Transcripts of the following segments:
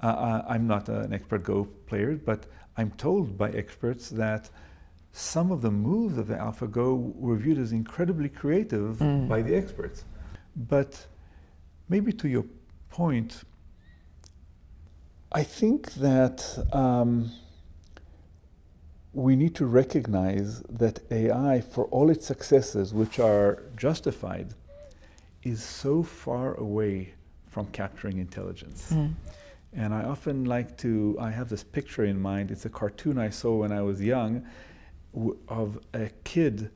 I'm not an expert Go player, but I'm told by experts that some of the moves of the AlphaGo were viewed as incredibly creative by the experts. But maybe to your point, I think that we need to recognize that AI, for all its successes, which are justified, is so far away from capturing intelligence. And I often like to, I have this picture in mind, it's a cartoon I saw when I was young, of a kid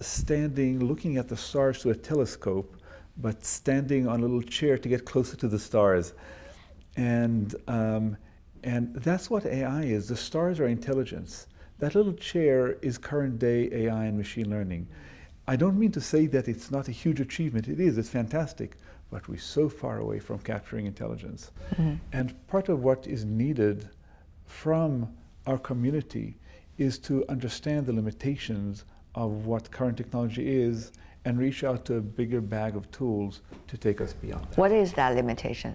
standing, looking at the stars through a telescope, but standing on a little chair to get closer to the stars. And that's what AI is. The stars are intelligence. That little chair is current day AI and machine learning. I don't mean to say that it's not a huge achievement. It is, it's fantastic, but we're so far away from capturing intelligence. And part of what is needed from our community is to understand the limitations of what current technology is and reach out to a bigger bag of tools to take us beyond that. What is that limitation?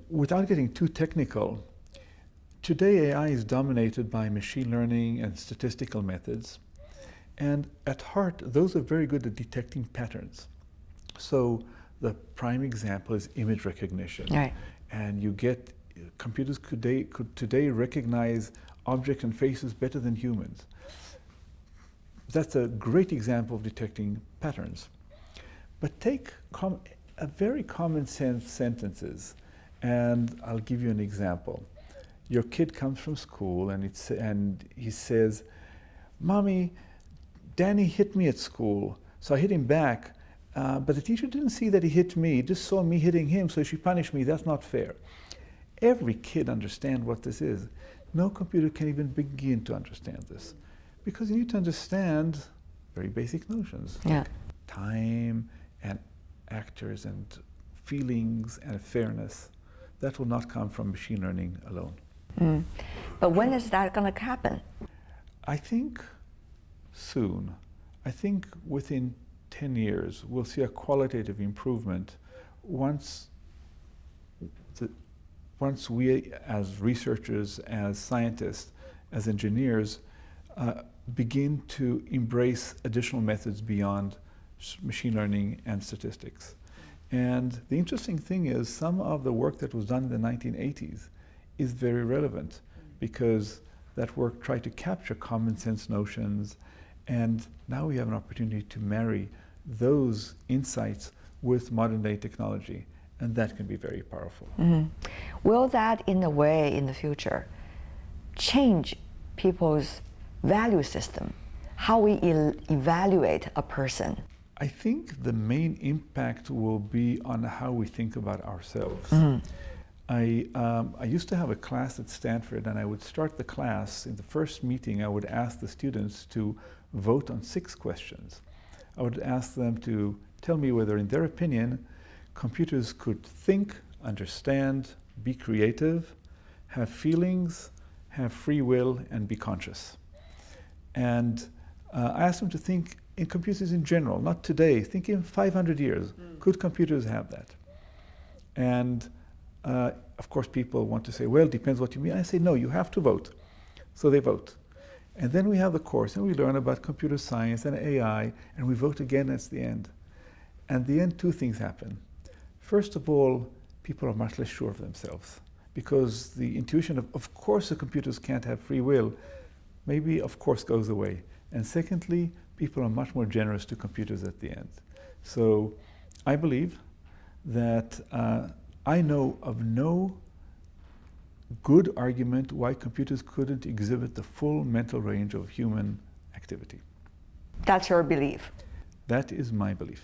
Without getting too technical, today AI is dominated by machine learning and statistical methods. And at heart, those are very good at detecting patterns. So the prime example is image recognition. Right. And you get, computers could today recognize objects and faces better than humans. That's a great example of detecting patterns. But take a very common sense sentences, and I'll give you an example. Your kid comes from school and he says, "Mommy, Danny hit me at school, so I hit him back, but the teacher didn't see that he hit me, he just saw me hitting him, so she punished me. That's not fair." Every kid understands what this is. No computer can even begin to understand this, because you need to understand very basic notions, like time and actors and feelings and fairness. That will not come from machine learning alone. But when is that going to happen? I think soon. I think within 10 years we'll see a qualitative improvement once we as researchers, as scientists, as engineers begin to embrace additional methods beyond machine learning and statistics. And the interesting thing is some of the work that was done in the 1980s is very relevant, because that work tried to capture common sense notions, and now we have an opportunity to marry those insights with modern day technology, and that can be very powerful. Will that, in a way, in the future, change people's value system, how we evaluate a person? I think the main impact will be on how we think about ourselves. I used to have a class at Stanford, and I would start the class. In the first meeting, I would ask the students to vote on 6 questions. I would ask them to tell me whether, in their opinion, computers could think, understand, be creative, have feelings, have free will, and be conscious. And I asked them to think in computers in general, not today, think in 500 years. Could computers have that? And of course, people want to say, well, it depends what you mean. I say, no, you have to vote. So they vote. And then we have the course, and we learn about computer science and AI, and we vote again at the end. And at the end, 2 things happen. First of all, people are much less sure of themselves, because the intuition of course the computers can't have free will, maybe of course goes away. And secondly, people are much more generous to computers at the end. So I believe that I know of no good argument why computers couldn't exhibit the full mental range of human activity. That's your belief? That is my belief.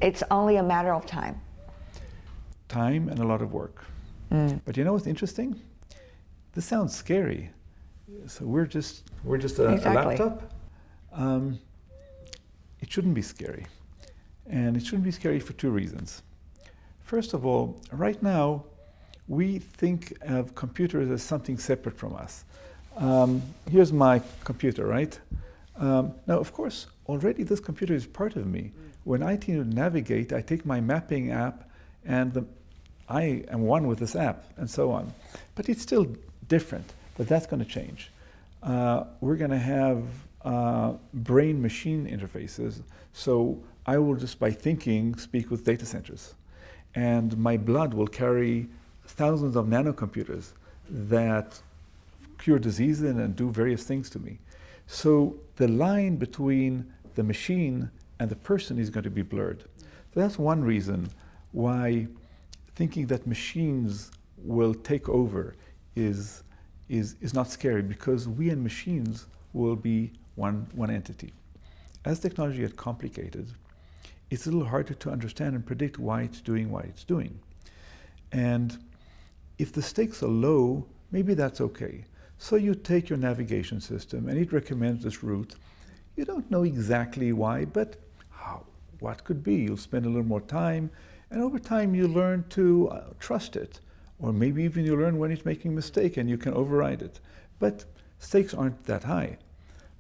It's only a matter of time? Time and a lot of work. But you know what's interesting? This sounds scary. So we're just a laptop. It shouldn't be scary. And it shouldn't be scary for 2 reasons. First of all, right now, we think of computers as something separate from us. Here's my computer, right? Now, of course, already this computer is part of me. When I need to navigate, I take my mapping app, and I am one with this app, and so on. But it's still different, but that's going to change. We're going to have brain-machine interfaces, so I will just by thinking speak with data centers. And my blood will carry thousands of nanocomputers that cure diseases and do various things to me. So the line between the machine and the person is going to be blurred. So that's one reason why thinking that machines will take over is not scary, because we and machines will be one entity. As technology gets complicated, it's a little harder to understand and predict why it's doing what it's doing. And if the stakes are low, maybe that's okay. So you take your navigation system and it recommends this route. You don't know exactly why, but what could be? You'll spend a little more time, and over time you learn to trust it. Or maybe even you learn when it's making a mistake and you can override it. But stakes aren't that high.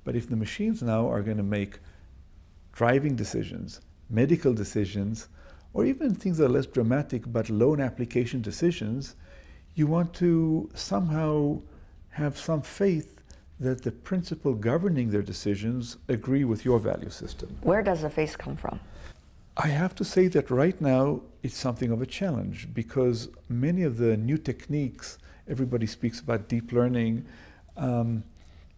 But if the machines now are going to make driving decisions, medical decisions, or even things that are less dramatic but loan application decisions, you want to somehow have some faith that the principle governing their decisions agree with your value system. Where does the faith come from? I have to say that right now it's something of a challenge, because many of the new techniques, everybody speaks about deep learning,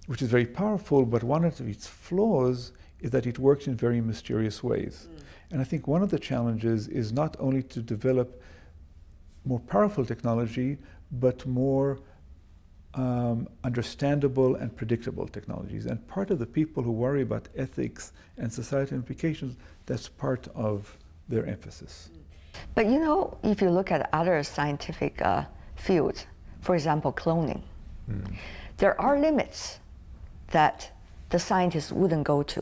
which is very powerful, but one of its flaws is that it works in very mysterious ways. And I think one of the challenges is not only to develop more powerful technology, but more understandable and predictable technologies. And part of the people who worry about ethics and societal implications, that's part of their emphasis. But you know, if you look at other scientific fields, for example, cloning, there are limits that the scientists wouldn't go to.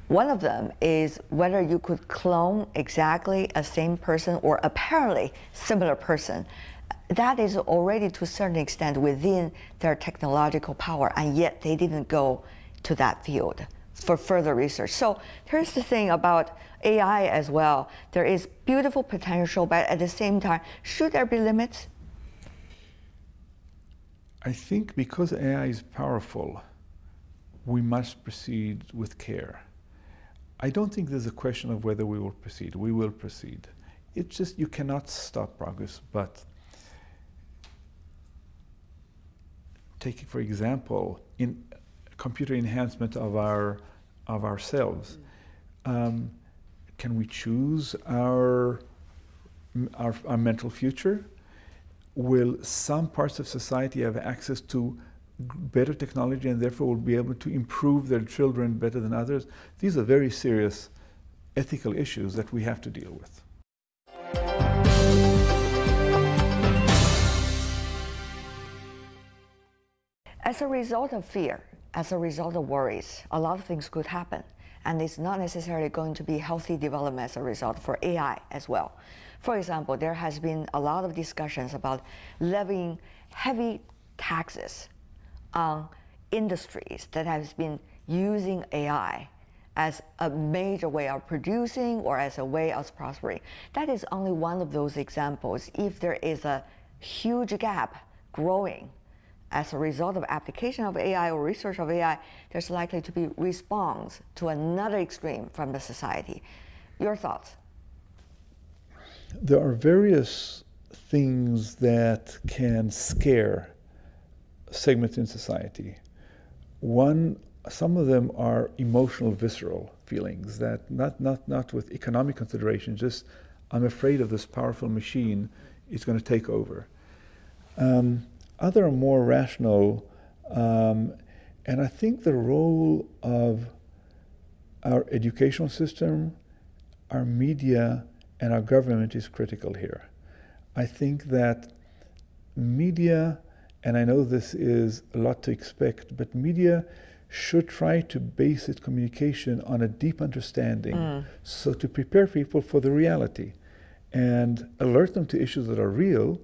One of them is whether you could clone exactly a same person or apparently similar person. That is already to a certain extent within their technological power, and yet they didn't go to that field for further research. So here's the thing about AI as well. There is beautiful potential, but at the same time, should there be limits? I think because AI is powerful, we must proceed with care. I don't think there's a question of whether we will proceed. We will proceed. It's just you cannot stop progress. But taking, for example, in computer enhancement of ourselves, can we choose our mental future? Will some parts of society have access to better technology and therefore will be able to improve their children better than others? These are very serious ethical issues that we have to deal with. As a result of fear, as a result of worries, a lot of things could happen. And it's not necessarily going to be healthy development as a result for AI as well. For example, there has been a lot of discussions about levying heavy taxes on industries that has been using AI as a major way of producing or as a way of prospering. That is only one of those examples. If there is a huge gap growing as a result of application of AI or research of AI, there's likely to be response to another extreme from the society. Your thoughts? There are various things that can scare segments in society. Some of them are emotional, visceral feelings that not with economic consideration, just I'm afraid of this powerful machine, it's going to take over. Other are more rational, and I think the role of our educational system, our media, and our government is critical here. I think that media, and I know this is a lot to expect, but media should try to base its communication on a deep understanding, so to prepare people for the reality and alert them to issues that are real,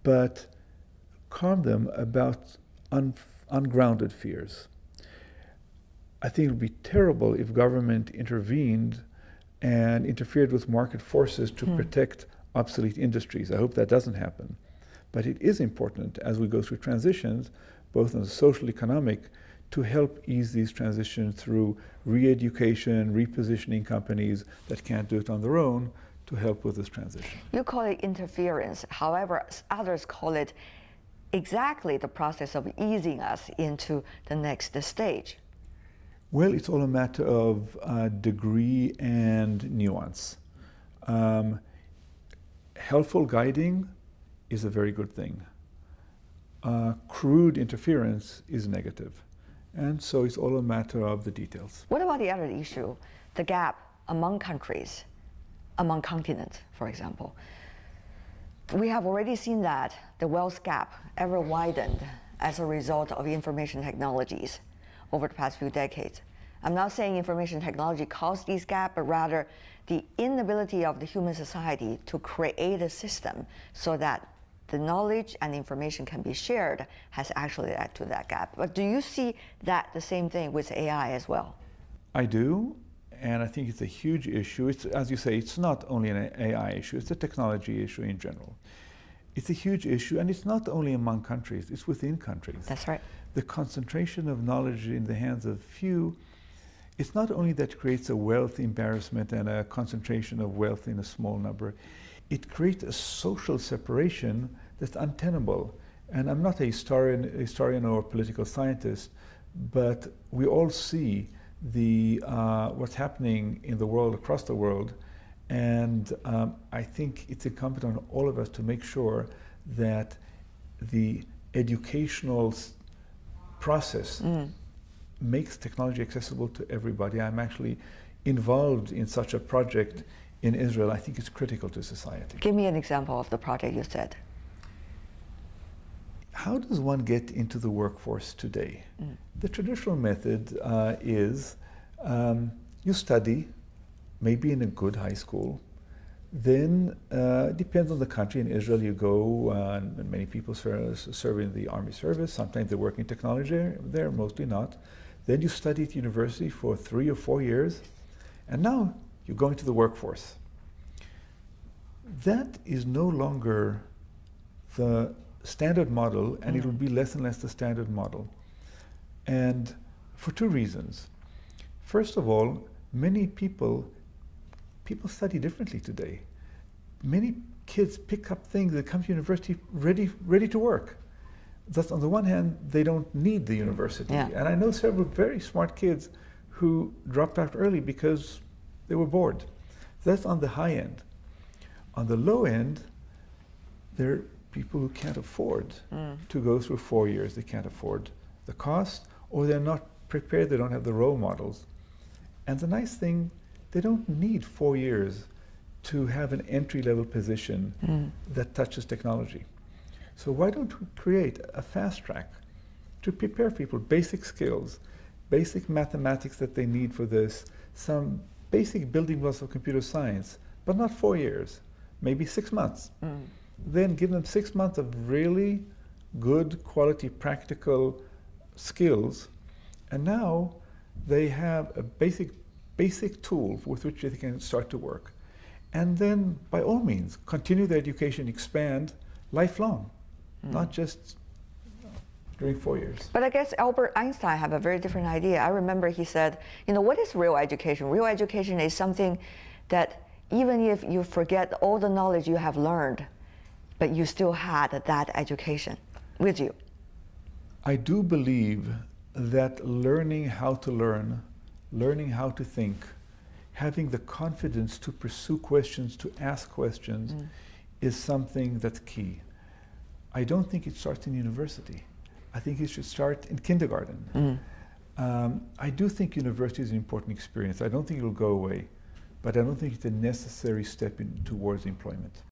but calm them about ungrounded fears. I think it would be terrible if government intervened and interfered with market forces to protect obsolete industries. I hope that doesn't happen. But it is important as we go through transitions, both on the social, economic, to help ease these transitions through re-education, repositioning companies that can't do it on their own to help with this transition. You call it interference. However, others call it exactly the process of easing us into the next stage. Well, it's all a matter of degree and nuance. Helpful guiding is a very good thing. Crude interference is negative. And so it's all a matter of the details. What about the other issue, the gap among countries, among continents, for example? We have already seen that the wealth gap ever widened as a result of information technologies over the past few decades. I'm not saying information technology caused these gaps, but rather the inability of the human society to create a system so that the knowledge and information can be shared has actually led to that gap. But do you see that the same thing with AI as well? I do, and I think it's a huge issue. It's, as you say, it's not only an AI issue, it's a technology issue in general. It's a huge issue, and it's not only among countries, it's within countries. That's right. The concentration of knowledge in the hands of few, it's not only that creates a wealth embarrassment and a concentration of wealth in a small number, it creates a social separation that's untenable. And I'm not a historian or political scientist, but we all see what's happening in the world, across the world, and I think it's incumbent on all of us to make sure that the educational process makes technology accessible to everybody. I'm actually involved in such a project in Israel. I think it's critical to society. Give me an example of the project you said. How does one get into the workforce today? The traditional method is you study, maybe in a good high school. Then, it depends on the country. In Israel, you go, and many people serve in the army service. Sometimes they work in technology there, mostly not. Then you study at university for 3 or 4 years, and now you go into the workforce. That is no longer the standard model, and it will be less and less the standard model. And for 2 reasons. First of all, many people study differently today. Many kids pick up things that come to university ready to work. Thus, on the one hand, they don't need the university. Yeah. And I know several very smart kids who dropped out early because they were bored. That's on the high end. On the low end, there are people who can't afford to go through 4 years. They can't afford the cost, or they're not prepared, they don't have the role models. And the nice thing, they don't need 4 years to have an entry-level position that touches technology. So why don't we create a fast track to prepare people, basic skills, basic mathematics that they need for this, some basic building blocks of computer science, but not 4 years, maybe 6 months. Then give them 6 months of really good quality practical skills, and now they have a basic tool with which they can start to work. And then, by all means, continue their education, expand lifelong, not just during 4 years. But I guess Albert Einstein had a very different idea. I remember he said, you know, what is real education? Real education is something that even if you forget all the knowledge you have learned, but you still had that education with you. I do believe that learning how to learn, learning how to think, having the confidence to pursue questions, to ask questions, is something that's key. I don't think it starts in university. I think it should start in kindergarten. I do think university is an important experience. I don't think it will go away, but I don't think it's a necessary step towards employment.